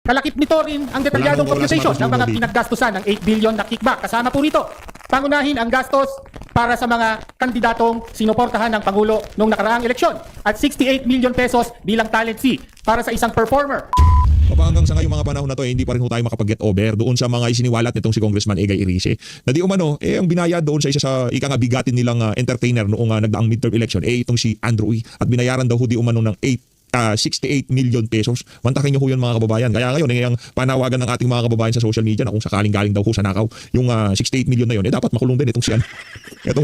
Kalakip nito rin ang detalyadong computation ng mga pinaggastusan ng 8 billion na kickback. Kasama po rito, pangunahin ang gastos para sa mga kandidatong sinuportahan ng Pangulo noong nakaraang eleksyon at 68 million pesos bilang talent fee para sa isang performer. Hanggang sa ngayong mga panahon na to, hindi pa rin tayo makapag-get over doon sa mga isiniwalat nitong si Congressman Egay Irice. Na di umano, ang binayad doon sa isa sa bigatin nilang entertainer noong nagdaang midterm election, itong si Andrew E. At binayaran daw di umano ng 68 million pesos. Mantakin nyo ho yun mga kababayan. Kaya ngayon, ang panawagan ng ating mga kababayan sa social media na kung sakaling galing daw ho sa nakaw, yung 68 million na yun, dapat makulong din itong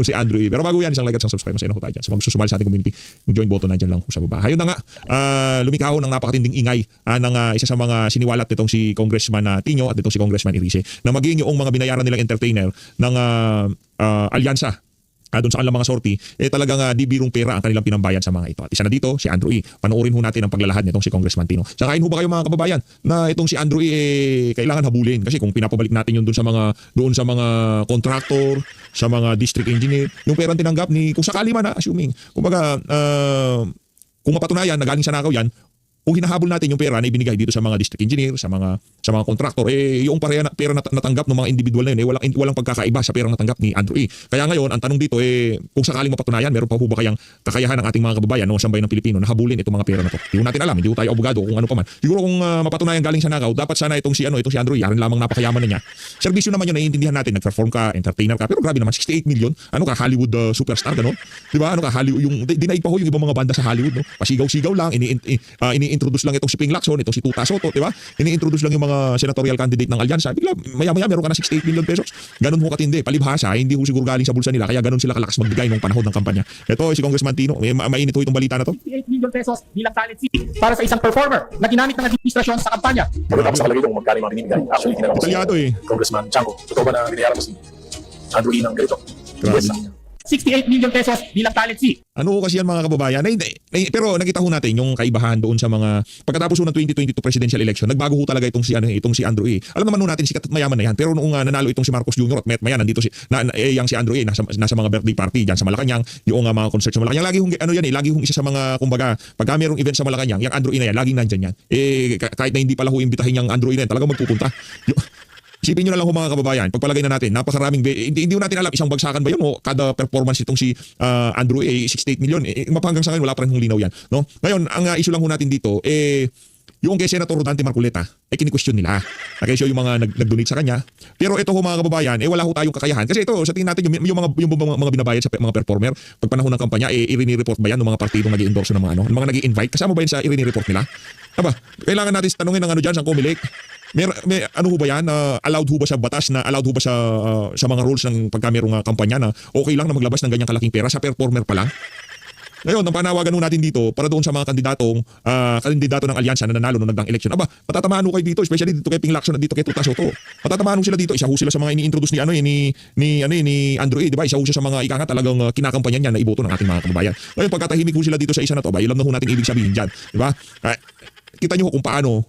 si Andrew E. Pero bago yan, isang like at isang subscribe, masaya na ho tayo dyan. Sa mga susumali sa ating community, yung join button na dyan lang ho sa baba. Hayun na nga, lumikaw ng napakatinding ingay ng isa sa mga siniwalat nitong si Congressman Tino at nitong si Congressman Irice na maging yung mga binayaran nilang entertainer ng alyansa doon sa kanilang mga sorti, talagang di birong pera ang kanilang pinambayad sa mga ito. At isa na dito, si Andrew E. Panoorin ho natin ang paglalahad nitong si Congressman Tino. Sakain ho ba kayo mga kababayan na itong si Andrew E. Kailangan habulin? Kasi kung pinapabalik natin yun doon sa mga contractor, sa mga district engineer, yung perang tinanggap ni, kung sakali man assuming, kumbaga, kung mapatunayan na galing sa nakaw yan, kung hinahabol natin yung pera na ibinigay dito sa mga district engineer, sa mga contractor, yung pera na natanggap ng mga individual na yun, walang pagkakaiba sa perang natanggap ni Andrew E. Kaya ngayon, ang tanong dito, kung sakaling mapatunayan, meron pa po ba kayang kakayahan ng ating mga kababayan ng sambayan ng Pilipino na habulin itong mga pera na to? Hindi ko natin alam, hindi ko tayo abogado kung ano pa man. Siguro kung mapatunayan galing sa nakaw, dapat sana itong si Andrew E. Yarin lamang napakayaman na niya. Serbisyo naman yun, naiintindihan natin, nag-perform ka, entertainer ka, pero grabe naman, 68 million, Hollywood superstar, gano'n? Diba? Hollywood, yung dinaig pa ho yung ibang mga banda sa Hollywood, no? Pasigaw-sigaw lang, ini-introduce lang itong si Ping Lacson, itong si Tuta Soto, diba? Ini-introduce lang yung mga senatorial candidate ng alyansa. Bigla, maya-maya meron ka na 68 million pesos. Ganun ho katindi. Palibhasa, hindi ho siguro galing sa bulsa nila, kaya ganun sila kalakas magbigay nung panahon ng kampanya. Ito, si Congressman Tino, mainit ho itong balita na to. 68 million pesos bilang talent fee para sa isang performer na ginamit ng administrasyon sa kampanya. Tapos nakalagay kung magkano yung mga binibigay. Actually, tinanong ko Detalyado si Congressman Chanco, totoo ba na binayaran mo si Andrew E. ng ganito? Yes. 68 million pesos bilang talent fee. Ano ho kasi yan mga kababayan? Pero nakita ho natin yung kaibahan doon sa mga pagkatapos ho ng 2022 presidential election, nagbago ho talaga itong si Andrew E. Alam naman ho natin sikat at mayaman na yan. Pero noong nanalo itong si Marcos Jr. at maya nandito si Andrew E. nasa mga birthday party diyan sa Malacanang, yung mga concert sa Malacanang. Lagi hong lagi hong isa sa mga kumbaga pagka mayroong event sa Malacanang, yung Andrew E. na yan, laging nandiyan yan. Kahit na hindi pala ho imbitahin yung Andrew E. na yan, talagang magpupunta. Isipin nyo na lang ho mga kababayan, pagpalagay na natin, napakaraming, hindi natin alam, isang bagsakan ba yun o kada performance itong si Andrew A, 68 million, mapahanggang sa ngayon, wala pa rin hong linaw yan. No? Ngayon, ang issue lang ho natin dito, yung kay Senator Rodante Marcoleta, kini-question nila. Nakisyo yung mga nag-donate sa kanya. Pero ito ho mga kababayan, wala ho tayong kakayahan. Kasi ito, sa tingin natin, yung mga binabayad sa mga performer, pag panahon ng kampanya, i-report ba yan ng mga partidong nag-i-endorse ng mga mga nag-i-invite? Kasama ba yan sa i-report nila? Aba, kailangan natin tanungin ng dyan sa Comelec. May ano ho ba yan? Allowed ho ba sa batas na allowed ho ba sa mga rules ng pagka merong kampanya na okay lang na maglabas ng ganyang kalaking pera sa performer pa lang? Ngayon, ang panawagan ho natin dito para doon sa mga kandidato ng alyansa na nanalo nung nagdaang election. Aba, matatamaan ho kayo dito, especially dito kay Ping Lacson at dito kay Tuta Soto. Matatamaan ho sila dito. Isa ho sila sa mga ini-introduce ni Andrew E. Diba? Isa ho siya sa mga talagang kinakampanya niya na iboto ng ating mga kababayan. Ngayon, pagkatahimik ho sila dito sa isa na to, ilam na ho natin ibig sabihin dyan. Diba? Kita nyo kung paano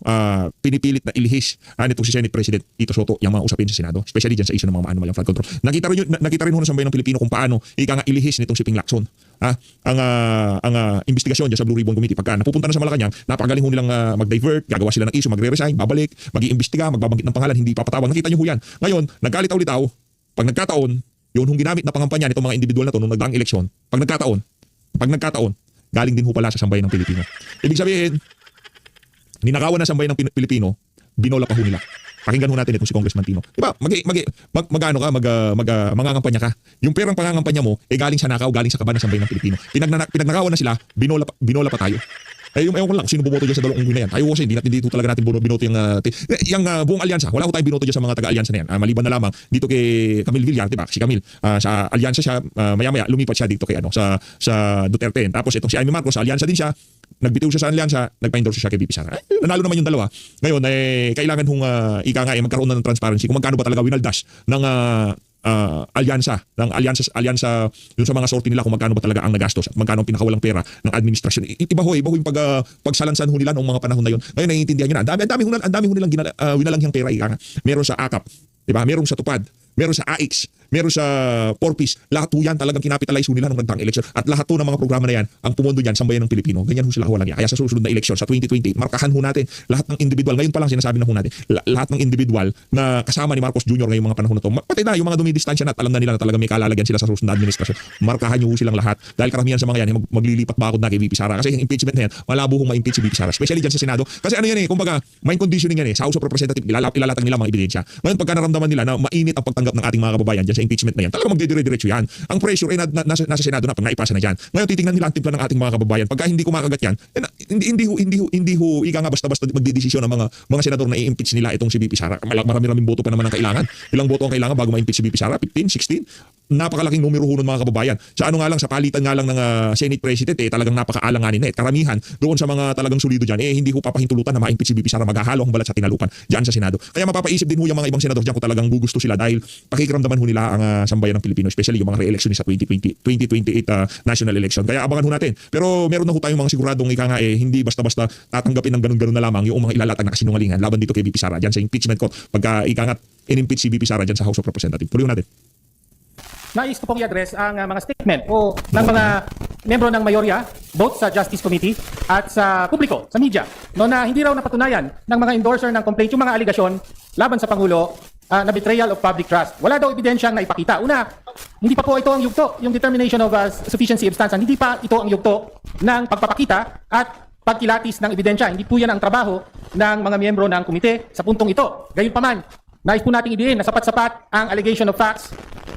pinipilit na ilihis nitong si Senate President Tito Soto yung mga usapin sa Senado, especially dyan sa issue ng mga anomalyang flood control. Nakita rin ho ng sambayan ng Pilipino kung paano ilihis nitong si Ping Lacson ang investigasyon dyan sa Blue Ribbon Committee. Pagka napupunta na sa Malacanang, napakagaling ho nilang mag-divert, gagawa sila ng issue, magre-resign, babalik, mag-iimbestiga, magbabanggit ng pangalan, hindi papatawag. Nakita nyo ho yan. Ngayon, nagkalitaw-litaw, pag nagkataon, yun hong ginamit na pangampanya nitong mga individual na to nung nagdaang eleksyon, pag nagkataon, galing din ho pala sa sambayan ng Pilipino. Ibig sabihin, ninakawan na sambayan ng Pilipino, binola pa ho nila. Pakinggan ho natin itong si Congressman Tino. Diba? Mangangampanya ka. Yung perang pangangampanya mo, galing sa nakaw, galing sa kaban ng sambayan ng Pilipino. Pinagnakawan na sila, binola pa tayo. Ewan ko lang, sino bumoto dyan sa dalawang unggoy na yan? Tayo kasi, dito talaga natin binoto yung buong alyansa. Wala ko tayong binoto dyan sa mga taga-alyansa na yan. Maliban na lamang dito kay Camille Villar, diba? Si Camille, sa alyansa siya, maya-maya, lumipat siya dito kay sa Duterte. Tapos itong si Amy Marcos, sa alyansa din siya. Nagbitiw siya sa alyansa, nagpa-endorse siya kay BP Sara. Nanalo naman yung dalawa. Ngayon, kailangan magkaroon na ng transparency kung magkano ba talaga winaldas ng alyansa dun sa mga sorti nila kung magkano ba talaga ang nagastos at magkano ang pinakawalang pera ng administrasyon. Iba ho yung pagsalansan ho nila noong mga panahon na yun. Ngayon, naiintindihan nyo na. Ang dami ho nilang winalanghang pera. Meron sa AKAP, diba? Meron sa TUPAD, meron sa AIX, meron sa Porpis, lahat po yan talagang kinapitalize ho nila nung nagdaang election. At lahat po ng mga programa na yan, ang pumondo dyan, sambayan ng Pilipino. Ganyan ho sila walang yan. Kaya sa susunod na election, sa 2028, markahan ho natin lahat ng individual. Ngayon pa lang sinasabi na ho natin, lahat ng individual na kasama ni Marcos Jr. ngayong mga panahon na to, pati na yung mga dumidistansya na at alam na nila na talaga may kalalagyan sila sa susunod na administrasyon. Markahan nyo ho silang lahat. Dahil karamihan sa mga yan, maglilipat bakod na kay VP Sara. Kasi yung impeachment na yan, malabo hong ma-impeach si VP Sara. Especially dyan sa Senado. Kasi ano yan kumbaga, mind conditioning yan sa House of Representatives, ilalatag nila mga ebidensya. Ngayon pagka naramdaman nila na mainit ang pagtanggap ng ating mga kababayan dyan sa impeachment na yan, talaga magdidire-diretso yan. Ang pressure ay nasa Senado na pag naipasa na dyan. Ngayon titingnan nila ang timpla ng ating mga kababayan. Pagka hindi kumakagat yan, hindi ho ika nga basta-basta magdidesisyon ng mga senador na i-impeach nila itong si VP Sara. Marami-raming boto pa naman ang kailangan. Ilang boto ang kailangan bago ma-impeach si VP Sara? 15, 16? Napakalaking numero ho ng mga kababayan. Sa ano nga lang, sa palitan nga lang ng Senate President, talagang napakaalanganin na Karamihan doon sa mga talagang solido dyan, hindi ho papahintulutan na ma-impeach si VP Sara, maghahalo ang balat sa tinalupan dyan sa Senado. Kaya mapapaisip din ho yung mga ibang senador dyan kung talagang gugusto sila dahil pakikiramdaman ho nila ang sambayan ng Pilipino, especially yung mga re-election sa 2028 national election. Kaya abangan ho natin. Pero meron na ho tayong mga siguradong hindi basta-basta tatanggapin ng ganun-ganun na lamang yung mga ilalatag na kasinungalingan laban dito kay VP Sara dyan sa impeachment court pagka in-impeach si VP Sara dyan sa House of Representatives. Tuloy natin. Nais ko pong i-address ang mga statement o ng mga membro ng mayorya, both sa Justice Committee at sa publiko, sa media, na hindi raw napatunayan ng mga endorser ng complaint yung mga aligasyon laban sa Pangulo na betrayal of public trust. Wala daw ebidensyang naipakita. Una, hindi pa po ito ang yugto, yung determination of sufficiency of stance. Hindi pa ito ang yugto ng pagpapakita at pagkilatis ng ebidensya. Hindi po yan ang trabaho ng mga miyembro ng komite sa puntong ito. Gayunpaman, nais po nating idiin na sapat-sapat ang allegation of facts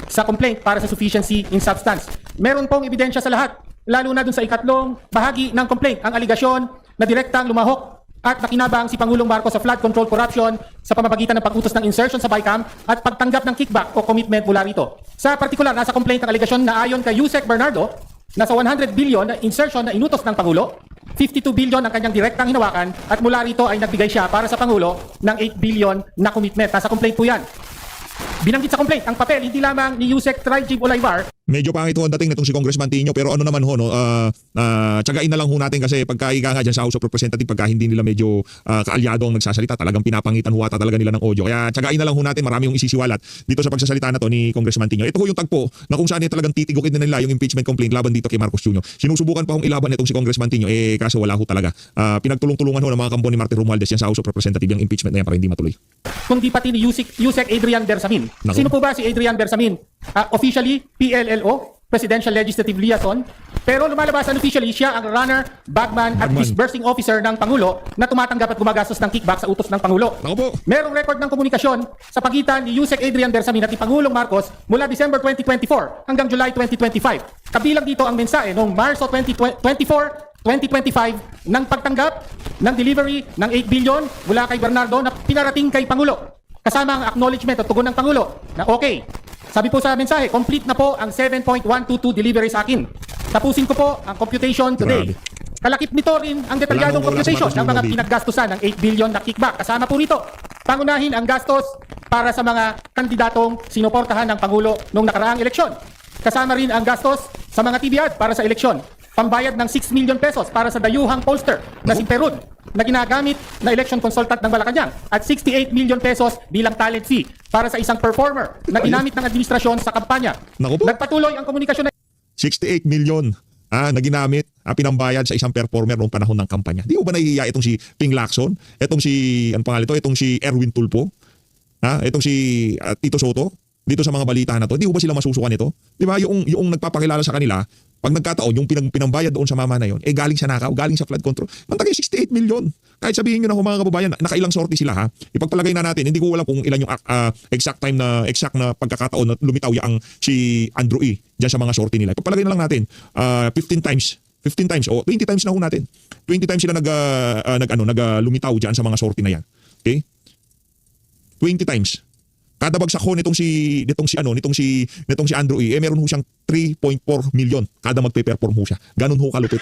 sa complaint para sa sufficiency in substance. Meron pong ebidensya sa lahat, lalo na dun sa ikatlong bahagi ng complaint, ang aligasyon na direktang lumahok at nakinabang si Pangulong Marcos sa flood control corruption sa pamamagitan ng pag-utos ng insertion sa BICAM at pagtanggap ng kickback o commitment mula rito. Sa partikular, nasa complaint ang aligasyon na ayon kay Yusek Bernardo, nasa 100 billion na insertion na inutos ng Pangulo, 52 billion ang kanyang direktang hinawakan at mula rito ay nagbigay siya para sa Pangulo ng 8 billion na commitment. Nasa complaint po yan. Binanggit sa complaint ang papel hindi lamang ni Yusek Trajib Olayvar. Medyo pangit ho ang dating nitong si Congressman Tino, pero ano naman ho, tsagain na lang ho natin kasi pagka ika nga dyan sa House of Representatives, pagka hindi nila medyo kaalyado ang nagsasalita, talagang pinapangitan huwata talaga nila ng audio. Kaya tsagain na lang ho natin, marami yung isisiwalat dito sa pagsasalita na to ni Congressman Tino. Ito ho yung tagpo na kung saan talagang titigukin na nila yung impeachment complaint laban dito kay Marcos Jr. Sinusubukan pa hong ilaban itong si Congressman Tino, kaso wala ho talaga. Pinagtulong-tulungan ho ng mga kampo ni Martin Romualdez yan sa House of Representatives yung impeachment na yan para hindi matuloy. Kung di pati ni Yusek Adrian Bersamin. Naku. Sino po ba si Adrian Bersamin? Officially, PLLO, Presidential Legislative Liaison, pero lumalabas unofficially siya ang runner, bagman at disbursing officer ng Pangulo na tumatanggap at gumagastos ng kickback sa utos ng Pangulo. Naku po. Merong record ng komunikasyon sa pagitan ni Yusek Adrian Bersamin at ni Pangulong Marcos mula December 2024 hanggang July 2025. Kabilang dito ang mensahe noong Marso 2025 ng pagtanggap ng delivery ng 8 billion mula kay Bernardo na pinarating kay Pangulo. Kasama ang acknowledgement at tugon ng Pangulo na okay. Sabi po sa mensahe, complete na po ang 7.122 delivery sa akin. Tapusin ko po ang computation today. Grabe. Kalakip nito rin ang detalyadong Wala nang computation oras, ng mga Marcos, pinaggastusan ng 8 billion na kickback. Kasama po rito, pangunahin ang gastos para sa mga kandidatong sinuportahan ng Pangulo noong nakaraang eleksyon. Kasama rin ang gastos sa mga TV ad para sa eleksyon. Pambayad ng 6 million pesos para sa dayuhang pollster na si Perud na ginagamit na election consultant ng Malacanang at 68 million pesos bilang talent fee para sa isang performer na ginamit ng administrasyon sa kampanya. Naku po. Nagpatuloy ang komunikasyon na 68 million na ginamit, pinambayad sa isang performer noong panahon ng kampanya. Di ba nahihiya itong si Ping Lacson, itong si, itong si Erwin Tulfo, itong si Tito Soto, dito sa mga balita na to, di ba sila masusukan ito? Di ba yung nagpapakilala sa kanila, pag nagkataon, yung pinambayad doon sa mama na yon, galing sa nakaw, galing sa flood control. Ang tagay 68 million. Kahit sabihin nyo na mga kababayan, nakailang sorti sila ha. Ipagpalagay na natin, hindi ko alam kung ilan yung exact na pagkakataon na lumitaw yang si Andrew E. Diyan sa mga sorti nila. Ipagpalagay na lang natin, 15 times o 20 times na ho natin. 20 times sila lumitaw diyan sa mga sorti na yan. Okay? 20 times. Kada bagsak ho nitong si Andrew E. Meron ho siyang 3.4 million kada magpe-perform ho siya. Ganun ho kalupit.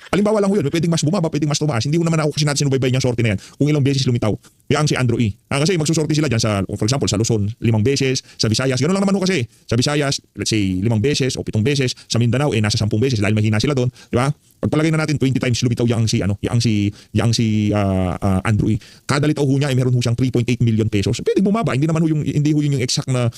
Halimbawa lang ho yun, pwedeng mas bumaba, pwedeng mas tumaas. Hindi ho naman ako kasi natin sinubaybay niyang sorte na yan kung ilang beses lumitaw. Yang si Andrew E. Kasi magsusorte sila dyan sa, for example, sa Luzon, 5 beses, sa Visayas, ganoon lang naman ho kasi. Sa Visayas, let's say 5 beses o 7 beses, sa Mindanao, nasa 10 beses dahil mahina sila doon. Di ba? Pagpalagay na natin 20 times lumitaw yang si Andrew E. Kada litaw ho niya ay meron ho siyang 3.8 million pesos. Pwede bumaba, hindi naman ho yung yung exact na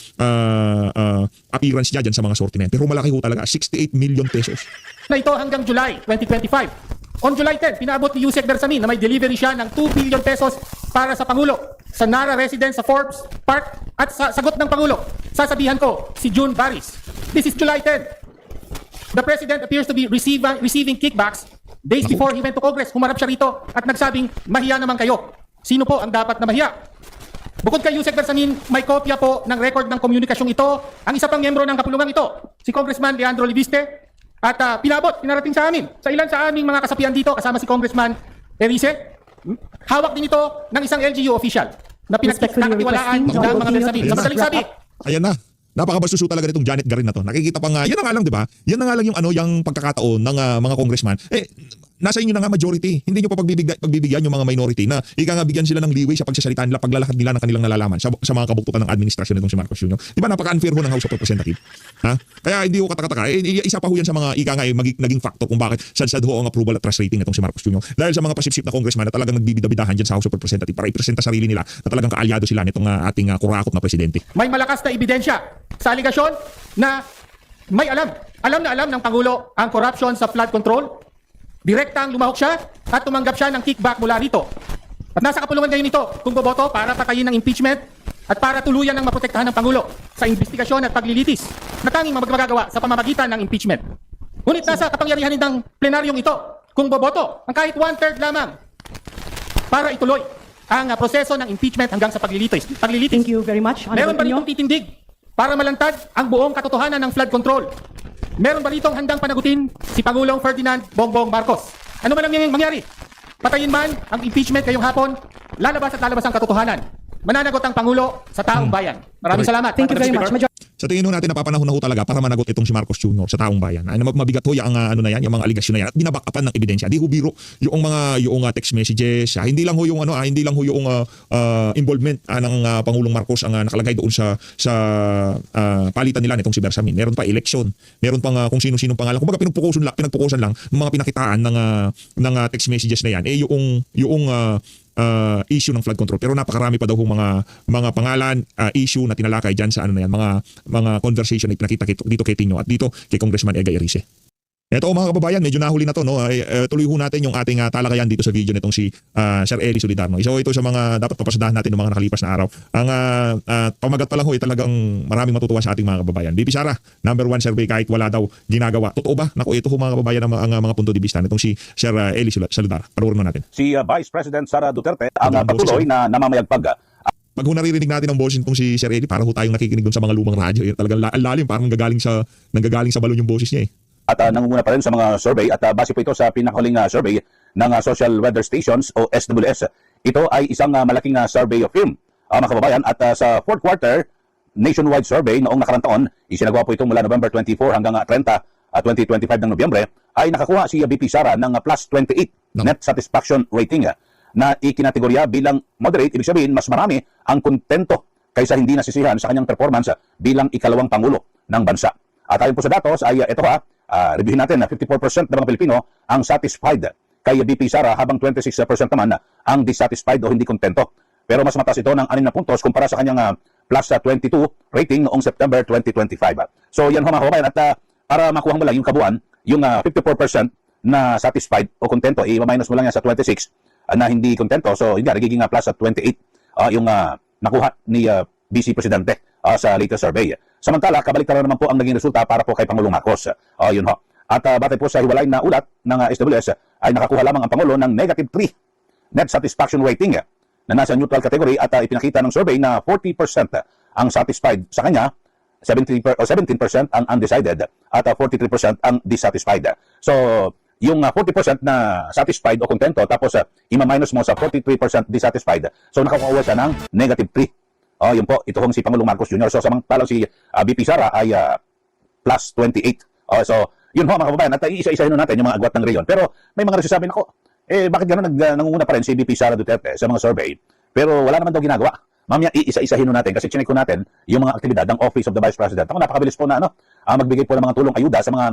appearance niya diyan sa mga sorte na yan. Pero malaki ho talaga, 68 million pesos. Na ito hanggang July 2025. On July 10, pinaabot ni Yusek Bersamin na may delivery siya ng 2 billion pesos para sa Pangulo sa Nara residence sa Forbes Park at sa sagot ng Pangulo. Sasabihan ko, si June Baris. This is July 10. The President appears to be receiving kickbacks days before he went to Congress. Humarap siya rito at nagsabing, mahiya naman kayo. Sino po ang dapat na mahiya? Bukod kay Yusek Bersamin, may kopya po ng record ng komunikasyong ito ang isa pang miyembro ng kapulungan ito, si Congressman Leandro Libiste. At pinarating sa amin, sa ilan sa aming mga kasapian dito, kasama si Congressman Erice. Hawak din ito ng isang LGU official na pinagkakatiwalaan ng mga Bersamin. Sa madaling sabi, Ayan na. Napakabastuso talaga nitong Janet Garin na to. Nakikita pa nga, yan na nga lang, di ba? Yan na nga lang yung pagkakataon ng mga congressman. Nasa inyo na nga majority. Hindi nyo pa pagbibigyan yung mga minority na ika nga bigyan sila ng leeway sa pagsasalita nila, paglalahad nila ng kanilang nalalaman sa mga kabuktutan ng administrasyon nitong si Marcos Jr. Di ba napaka-unfair ho ng House of Representatives? Ha? Kaya hindi ko katakataka. Isa pa ho yan sa mga ika nga naging factor kung bakit sad ho ang approval at trust rating nitong si Marcos Jr. Dahil sa mga pasipsip na congressman na talagang nagbibidabidahan dyan sa House of Representatives para ipresenta sarili nila na talagang kaalyado sila nitong ating kurakot na presidente. may malakas na ebidensya sa aligasyon na may alam ng Pangulo ang corruption sa flood control. Direktang lumahok siya at tumanggap siya ng kickback mula rito. At nasa kapulungan ngayon ito kung boboto para patayin ng impeachment at para tuluyan ng maprotektahan ng Pangulo sa investigasyon at paglilitis na tanging magagawa sa pamamagitan ng impeachment. Ngunit nasa kapangyarihan ng plenaryong ito kung boboto ang kahit 1/3 lamang para ituloy ang proseso ng impeachment hanggang sa paglilitis. Thank you very much. Meron ba ritong titindig para malantad ang buong katotohanan ng flood control? Meron ba ritong handang panagutin si Pangulong Ferdinand Bongbong Marcos? Ano man ang mangyari? Patayin man ang impeachment ngayong hapon, lalabas ang katotohanan. Mananagot ang Pangulo sa taong bayan. Maraming salamat. Thank you very much. Sa tingin ho natin napapanahon ho talaga para managot itong si Marcos Jr. sa taong bayan. Mabigat ho yung yung mga aligasyon na yan at binabackupan ng ebidensya. Di ho biro yung mga text messages, hindi lang ho yung involvement ng Pangulong Marcos ang nakalagay doon sa palitan nila nitong si Bersamin. Meron pa election, meron pang kung sino-sino pangalan. Kumbaga pinagpukusan lang ng mga pinakitaan ng text messages na yan yung issue ng flood control. Pero napakarami pa daw hong mga pangalan, issue na tinalakay dyan sa mga conversation na ipinakita dito kay Tino at dito kay Congressman Ega Erice. Ito mga kababayan, medyo nahuli na to, no? Tuloy ho natin yung ating talakayan dito sa video nitong si Sir Eli Solidarno. So ito sa mga dapat papasadahan natin ng mga nakalipas na araw. Ang pamagat pa lang ho, talagang maraming matutuwa sa ating mga kababayan. BP Sara, number 1 survey kahit wala daw ginagawa. Totoo ba? Naku, ito ho mga kababayan ang mga punto de vista nitong si Sir Eli Solidarno. Panoorin natin. Si Vice President Sara Duterte ang patuloy na namamayagpag. Pag naririnig natin ang boses nitong si Sir Eli, parang ho tayong nakikinig dun sa mga lumang radyo. Talagang lalim, parang nanggagaling sa balon yung boses niya eh. At nangunguna pa rin sa mga survey at base po ito sa pinakahuling survey ng Social Weather Stations o SWS. Ito ay isang malaking survey of firm, mga kababayan. At sa fourth quarter nationwide survey noong nakarang taon, isinagawa po ito mula November 24 hanggang 30, 2025 ng Nobyembre, ay nakakuha si BP Sara ng plus 28 net satisfaction rating na ikinategorya bilang moderate. Ibig sabihin, mas marami ang kontento kaysa hindi nasisihan sa kanyang performance bilang ikalawang pangulo ng bansa. At ayon po sa datos ay ito reviewin natin na 54% ng mga Pilipino ang satisfied kay BP Sara habang 26% naman ang dissatisfied o hindi kontento. Pero mas mataas ito ng 6 na puntos kumpara sa kanyang plus 22 rating noong September 2025. So yan ho mga kababayan, at para makuha mo lang yung kabuuan, yung 54% na satisfied o kontento, i-minus mo lang yan sa 26 na hindi kontento. So hindi, nagiging plus 28 yung nakuha ni BC Presidente sa latest survey. Samantala, kabaliktaran naman po ang naging resulta para po kay Pangulong Marcos. Yun ho. At batay po sa hiwalay na ulat ng SWS, ay nakakuha lamang ang Pangulo ng negative 3 net satisfaction rating na nasa neutral category at ipinakita ng survey na 40% ang satisfied sa kanya, 17% ang undecided at 43% ang dissatisfied. So, yung 40% na satisfied o kontento tapos ima-minus mo sa 43% dissatisfied, so nakakuha siya ng negative 3. Yun po, ito hong si Pangulong Marcos Jr. So samantalang si BP Sara ay plus 28. So yun ho mga kababayan, at iisa-isahin natin yung mga agwat ng reyon. Pero may mga nagsasabi na bakit gano'n nangunguna pa rin si BP Sara Duterte sa mga survey? Pero wala naman daw ginagawa. Mamaya iisa-isahin natin kasi chinek ko natin yung mga aktibidad ng Office of the Vice President. Ako napakabilis po na magbigay po ng mga tulong ayuda sa mga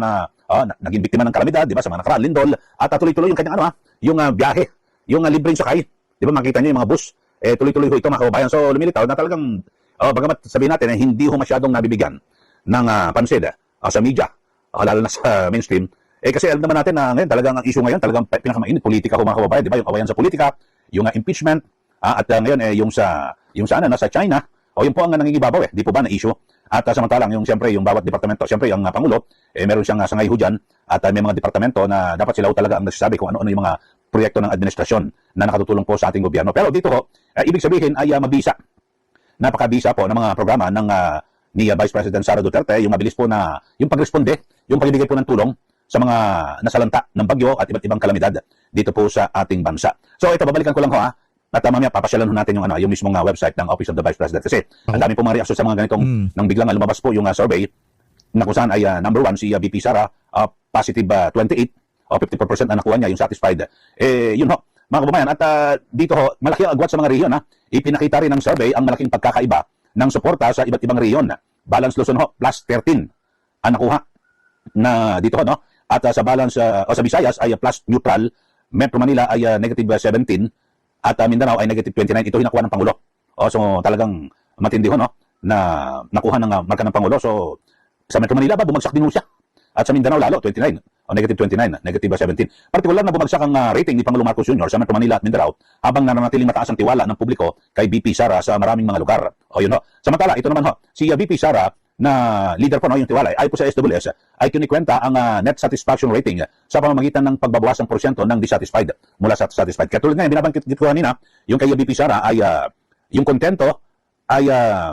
naging biktima ng kalamidad, di ba, sa mga nakaraan, lindol, at tuloy-tuloy yung kanyang yung biyahe, yung libreng sakay. Di ba, makita niyo yung mga bus, tuloy-tuloy ho ito mga kababayan. So lumilitaw na talagang, bagamat sabihin natin, hindi ho masyadong nabibigyan ng pansin sa media, lalo na sa mainstream. Kasi alam naman natin na ngayon, talagang ang issue ngayon, talagang pinakamainit, politika ho mga kababayan, di ba, yung kawayan sa politika, yung impeachment, at ngayon yung sa China, yun po ang nangingibabaw di po ba na issue. At samantalang yung siyempre yung bawat departamento, siyempre yung Pangulo, meron siyang sangay ho dyan, at may mga departamento na dapat sila talaga ang nagsasabi kung ano-ano yung mga proyekto ng administrasyon na nakatutulong po sa ating gobyerno. Pero dito ho, ibig sabihin ay mabisa. Napakabisa po ng mga programa ng ni Vice President Sara Duterte, yung mabilis po na yung pagresponde, yung pagbibigay po ng tulong sa mga nasalanta ng bagyo at iba't ibang kalamidad dito po sa ating bansa. So ito, babalikan ko lang ho at mamaya papasyalan natin yung mismong website ng Office of the Vice President kasi ang dami pong mga reaksyon sa mga ganitong nang biglang lumabas po yung survey na kung saan ay number 1 si VP Sara, positive 28 o 54% ang nakuha niya yung satisfied. Yun ho mga kababayan, at dito ho malaki ang agwat sa mga rehiyon. Ipinakita rin ng survey ang malaking pagkakaiba ng suporta sa iba't ibang rehiyon. Balance Luzon ho plus 13 ang nakuha na dito ho, no? At sa balance sa Visayas ay plus neutral, Metro Manila ay negative 17 at Mindanao ay negative 29. Ito hinakuha ng Pangulo. So talagang matindi ho, no, na nakuha ng marka ng Pangulo. So sa Metro Manila ba bumagsak din ho siya. At sa Mindanao lalo 29 o negative 29, negative 17. Partikular na bumagsak ang rating ni Pangulong Marcos Jr. sa Metro Manila at Mindanao habang nananatiling mataas ang tiwala ng publiko kay VP Sara sa maraming mga lugar. Yun ho. Samantala ito naman ho, si VP Sara na leader po yung tiwala ay po sa SWS ay kinikwenta ang net satisfaction rating sa pamamagitan ng pagbabawas ng porsyento ng dissatisfied mula sa satisfied. Katulad nga binabanggit ko kanina, yung kay VP Sara ay yung kontento ay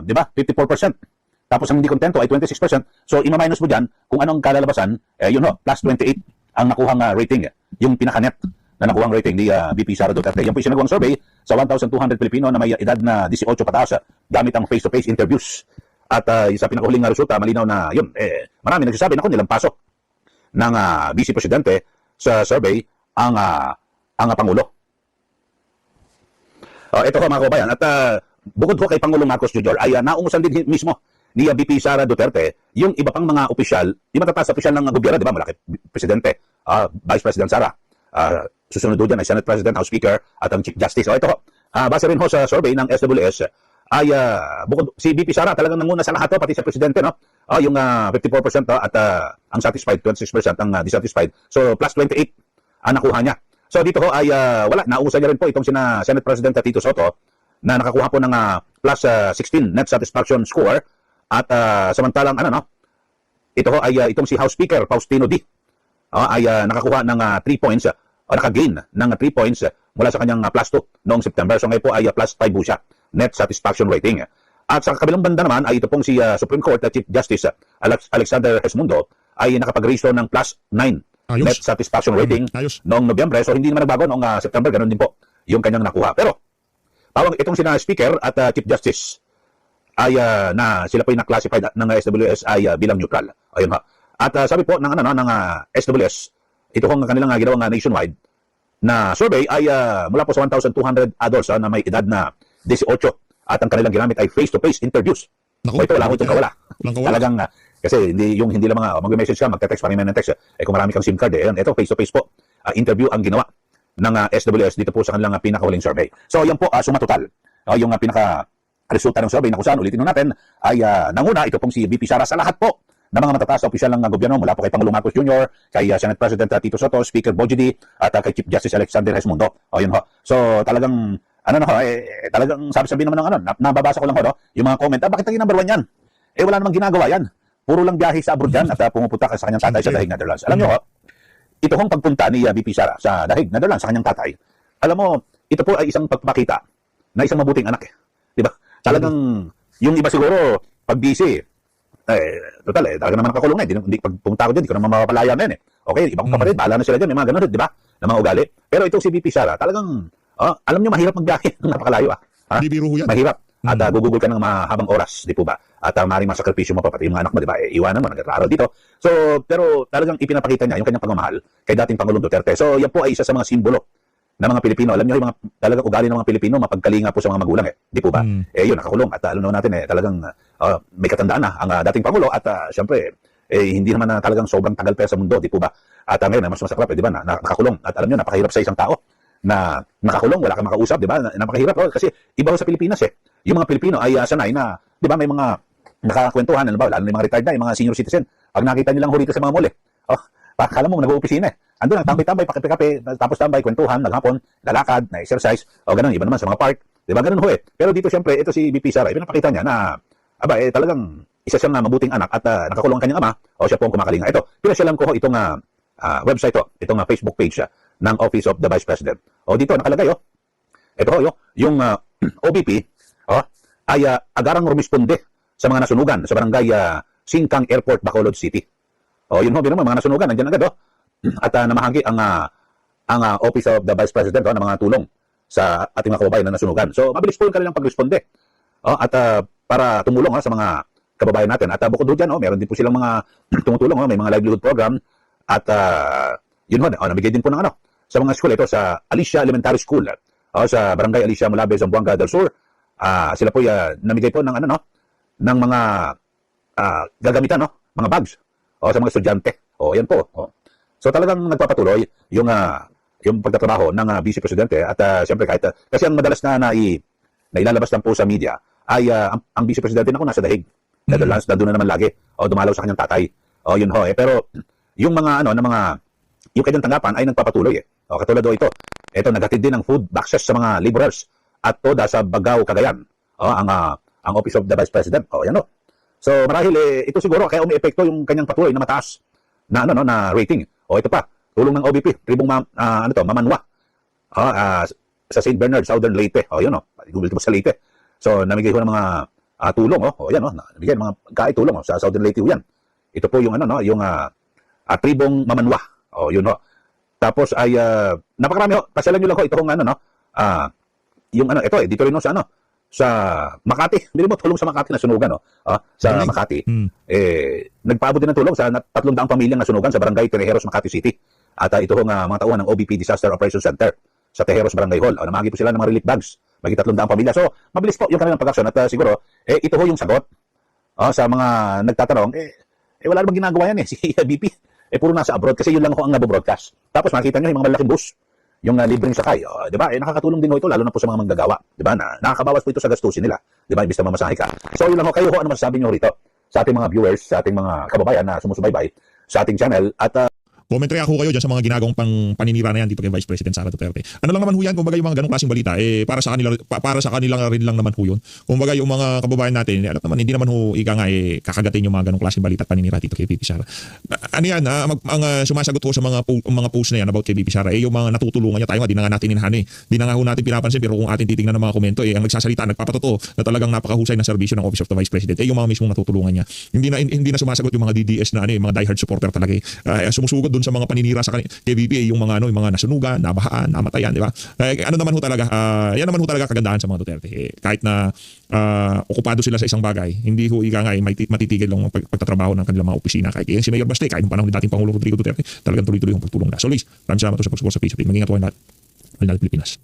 di ba 54%. Tapos ang hindi kontento ay 26%. So ima-minus mo diyan kung anong kalalabasan, yun ho, plus 28 ang nakuhang rating, yung pinaka-net na nakuhang rating ni VP Sara Duterte. Yan po yung sinagawang survey sa 1,200 Pilipino na may edad na 18 pataas gamit ang face-to-face interviews. At sa pinakahuling resulta, malinaw na yun, marami nagsasabi na kung nilang pasok ng Vice Presidente sa survey ang Pangulo. Ito ko mga kababayan, at bukod ko kay Pangulong Marcos Jr. ay naungusan din mismo ni VP Sara Duterte yung iba pang mga opisyal, yung matataas opisyal ng gobyerno, di ba, malaki Presidente, Vice President Sara, susunod doon dyan ay Senate President, House Speaker, at ang Chief Justice. Ito ho, base rin ho sa survey ng SWS, ay bukod si VP Sara talagang nanguna sa lahat pati sa presidente, no? Yung 54% at ang satisfied 26% ang dissatisfied. So plus 28 ang nakuha niya. So dito ho ay wala, nauusan niya rin po itong sina Senate President Tito Sotto na nakakuha po ng plus 16 net satisfaction score at samantalang ito ho ay itong si House Speaker Faustino D ay nakakuha ng 3 points naka-gain ng 3 points mula sa kanyang plus 2 noong September. So ngayon po ay plus 5 siya net satisfaction rating. At sa kabilang banda naman ay ito pong si Supreme Court Chief Justice Alexander Hesmundo ay nakapag-register ng plus 9 net satisfaction rating noong Nobyembre. So hindi naman nagbago noong September, ganoon din po yung kanyang nakuha. Pero pawang itong sina Speaker at Chief Justice ay na sila po yung na-classified ng SWS ay bilang neutral. Ayun ha. At sabi po ng SWS, ito kong kanilang ginawang nationwide na survey ay mula po sa 1,200 adults na may edad na 18 at ang kanilang ginamit ay face-to-face interviews. Ito wala ko itong kawala. Talagang kasi hindi lang mga mag-message ka, magte-text, parang ng text. Kung marami kang SIM card, ito face-to-face po. Interview ang ginawa ng SWS dito po sa kanilang pinakahuling survey. So yan po, suma total. Yung pinaka-resulta ng survey na kung saan, ulitin natin, ay nanguna ito pong si VP Sara sa lahat po ng mga matataas na opisyal ng gobyerno mula po kay Pangulong Marcos Jr., kay Senate President Tito Sotto, Speaker Bojidi, at kay Chief Justice Alexander Hesmundo. Yun ho. So talagang talagang sabi-sabi naman ng nababasa ko lang ho, no? Yung mga comment, bakit naging number 1 yan? Wala namang ginagawa yan. Puro lang biyahe sa abroad yan at pumupunta sa kanyang tatay sa Dahig, Netherlands. Alam nyo ho, ito hong pagpunta ni VP Sara sa Dahig, Netherlands sa kanyang tatay. Alam mo, ito po ay isang pagpapakita na isang mabuting anak. Di ba? Talagang, yung iba siguro, pag busy, total talaga naman nakakulong na. Hindi pag pumunta ko dyan, hindi ko naman mapapalaya na yan. Okay, ibang kapatid, bahala na sila dyan, may mga ganun, di ba? Na mga ugali. Pero itong si VP Sara, talagang, alam nyo, mahirap magbiyahe. Napakalayo Hindi biro ho yan. Mahirap. At gugugol ka ng mahabang oras, di po ba? At maaaring masakripisyo mo pa pati yung mga anak mo, di ba? Iwanan mo, nag-aaral dito. So, pero talagang ipinapakita niya yung kanyang pagmamahal kay dating Pangulong Duterte. So, yan po ay isa sa mga simbolo ng mga Pilipino. Alam niyo, yung mga talagang ugali ng mga Pilipino, mapagkalinga po sa mga magulang, di po ba? Yun, nakakulong. At alam naman natin, talagang may katandaan na ang dating Pangulo. At syempre, hindi naman na talagang sobrang tagal pa sa mundo, di po ba? At ngayon, mas masarap, di ba, nakakulong. At alam nyo, napakahirap sa isang tao na nakakulong, wala kang makausap, di ba? Napakahirap, kasi iba ho sa Pilipinas eh. Yung mga Pilipino ay sanay na, di ba, may mga nakakwentuhan, ano ba, lalo na yung mga retired na, yung mga senior citizen, pag nakita nilang ho rito sa mga mall eh, kala mo nag-opisina eh. Andun lang, tambay-tambay, pakipe-kape, tapos tambay, kwentuhan, naghapon, lalakad, na-exercise, o ganun, iba naman sa mga park, di ba, ganun ho eh. Pero dito siyempre, ito si VP Sara, pinapakita niya na, talagang isa siyang mabuting anak at nakakulong ang kanyang ama, o siya po ang kumakalinga. Ito, pinasyalan ko ho itong website ho, itong Facebook page ng Office of the Vice President. O dito, nakalagay ito ho, yung OBP, ay agarang rumisponde sa mga nasunugan sa barangay Singkang Airport, Bacolod City. O yun ho, mga nasunugan, nandiyan agad at namahagi ang Office of the Vice President ng mga tulong sa ating mga kababayan na nasunugan. So, mabilis po yung kanilang pagresponde. At para tumulong sa mga kababayan natin. At bukod doon dyan, meron din po silang mga tumutulong, may mga livelihood program. At yun ho, nabigay din po ng sa mga school ito sa Alicia Elementary School. Sa Barangay Alicia, Mulabe, Zamboanga del Sur. Sila po namigay po ng ng mga gagamitan, mga bags sa mga estudyante. Yan po. So talagang nagpapatuloy yung pagtatrabaho ng Vice Presidente at siyempre kahit kasi ang madalas na ilalabas lang po sa media ay ang Vice Presidente nasa dahig. Netherlands, doon na naman lagi. Dumalaw sa kanyang tatay. Yun ho. Pero yung mga yung kanyang tanggapan ay nagpapatuloy katulad ito. Ito naghatid din ng food boxes sa mga laborers at toda sa Bagao, Cagayan. Ang Office of the Vice President. Yan ho. So marahil ito siguro kaya umiepekto yung kanyang patuloy na mataas na na rating. Ito pa, tulong ng OBP, tribong Mamanwa. Sa St. Bernard, Southern Leyte. Yun Google ito sa Leyte. So namigay ho ng mga tulong yan namigay mga kaitulong sa Southern Leyte yan. Ito po yung yung tribong Mamanwa. Yun ho. Tapos ay napakarami pasyalan niyo lang ito kung yung ito dito rin sa Makati. Hindi mo tulong sa Makati na sunugan sa Makati. Nagpaabot din ng tulong sa 300 pamilyang nasunugan sa Barangay Tejeros, Makati City. At ito mga tauhan ng OBP Disaster Operations Center sa Tejeros Barangay Hall. Namagi po sila ng mga relief bags. Maging 300 pamilya. So, mabilis po yung kanilang pag-aksyon at siguro ito ho yung sagot sa mga nagtatanong wala namang ginagawa yan si BP. Puro nasa abroad kasi yun lang ho ang nabobroadcast. Tapos makita nyo yung mga malaking bus, yung libreng sakay. Di ba? Nakakatulong din ho ito lalo na po sa mga manggagawa. Di ba? Nakakabawas po ito sa gastusin nila. Di ba? Imbis na mamasahe ka. So yun lang ho. Kayo ho, ano masasabi nyo rito sa ating mga viewers, sa ating mga kababayan na sumusubaybay sa ating channel at Commentary ako kayo dyan sa mga ginagawang paninira na yan dito kay Vice President Sara Duterte. Ano lang naman ho yan, kumbaga yung mga ganong klaseng balita, para sa kanila rin lang naman ho yun. Kumbaga yung mga kababayan natin, alam naman, hindi naman ho kakagatin yung mga ganong klaseng balita at paninira dito kay VP Sara. Ano yan, ang sumasagot ho sa mga post na yan about kay VP Sara, yung mga natutulungan niya tayo nga, di na nga natin inhan di na nga ho natin pinapansin, pero kung atin titingnan ng mga komento, ang nagsasalita, nagpapatotoo na talagang napakahusay na serbisyo ng Office of the Vice President, yung mga mismong natutulungan niya. Hindi na sumasagot yung mga DDS na yung mga diehard supporter talaga sumusugod dun sa mga paninira sa kay VP yung mga yung mga nasunugan, nabahaan, namatayan, di ba? Ano naman ho talaga, yan naman ho talaga kagandahan sa mga Duterte. Kahit na okupado sila sa isang bagay, hindi ho matitigil ang pagtatrabaho ng kanilang mga opisina. Kahit yan si Mayor Baste, kahit yung panahon ni dating Pangulo Rodrigo Duterte, talagang tuloy-tuloy yung pagtulong na. So Liz, maraming salamat sa pagsuporta sa Facebook. Mag-ingat po ang lahat. Pilipinas.